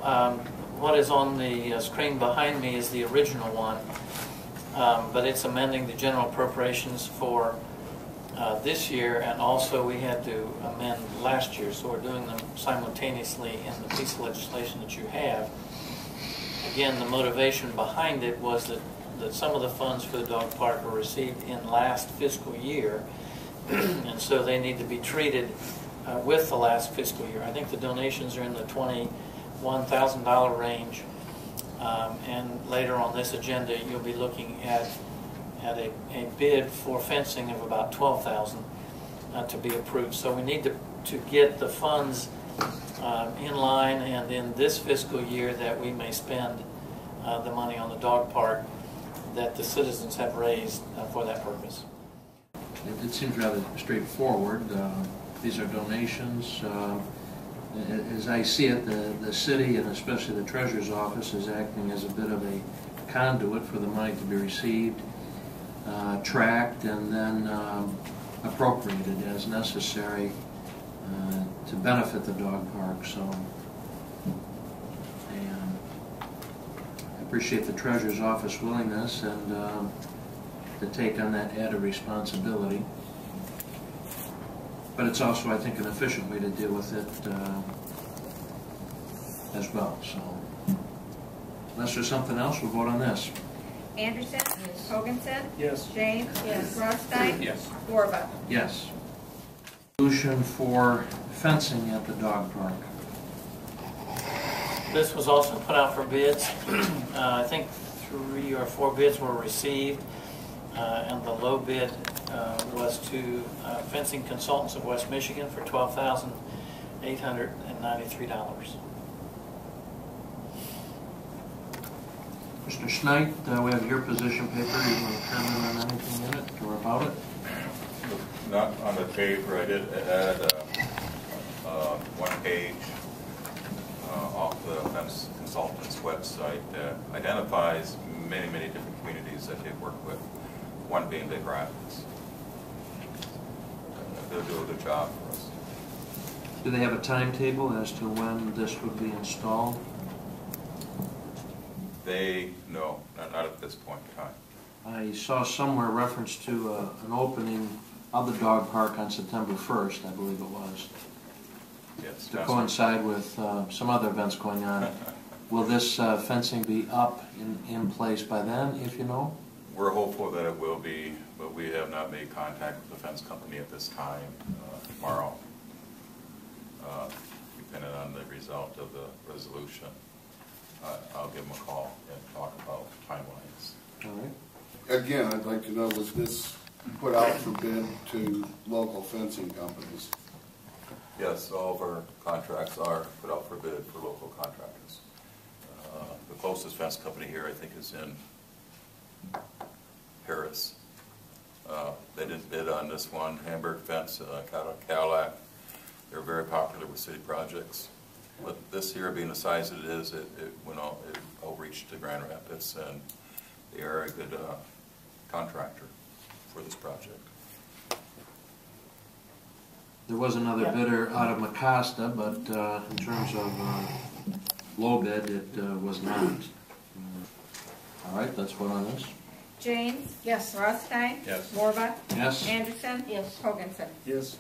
what is on the screen behind me is the original one, but it's amending the general appropriations for this year, and also we had to amend last year, so we're doing them simultaneously in the piece of legislation that you have. Again, the motivation behind it was that some of the funds for the dog park were received in last fiscal year, and so they need to be treated with the last fiscal year. I think the donations are in the $21,000 range, and later on this agenda you'll be looking at a bid for fencing of about $12,000 to be approved. So we need to get the funds in line, and in this fiscal year that we may spend the money on the dog park that the citizens have raised for that purpose. It seems rather straightforward. These are donations. As I see it, the city, and especially the Treasurer's Office, is acting as a bit of a conduit for the money to be received, tracked, and then appropriated as necessary to benefit the dog park. So, and I appreciate the Treasurer's Office willingness and to take on that added responsibility. But it's also, I think, an efficient way to deal with it as well. So, unless there's something else, we'll vote on this. Anderson? Yes. Hoganson? Yes. James? Yes. Rothstein? Yes. Warba? Yes. Resolution for fencing at the dog park. This was also put out for bids. I think 3 or 4 bids were received, and the low bid was to Fencing Consultants of West Michigan for $12,893. Mr. Schneid, we have your position paper. You want to comment on anything in it or about it? Not on the paper. I did add one page off the Fence Consultants website that identifies many different communities that they've worked with, one being Big Rapids. They'll do a good job for us. Do they have a timetable as to when this would be installed? No, not at this point in time. I saw somewhere reference to an opening of the dog park on September 1st, I believe it was. Yes. To coincide with some other events going on. Will this fencing be up in place by then, if you know? We're hopeful that it will be, but we have not made contact with the fence company at this time. Tomorrow, depending on the result of the resolution, I'll give them a call and talk about timelines. All right. Again, I'd like to know, was this put out for bid to local fencing companies? Yes, all of our contracts are put out for bid for local contractors. The closest fence company here, I think, is in Paris. They didn't bid on this one. Hamburg Fence, Cadillac. They're very popular with city projects. But this here, being the size it is, it outreached to Grand Rapids, and they are a good contractor for this project. There was another bidder out of Mecosta, but in terms of low bid, it was not. All right, let's vote on this. James? Yes. Rothstein? Yes. Warba? Yes. Anderson? Yes. Hoganson? Yes.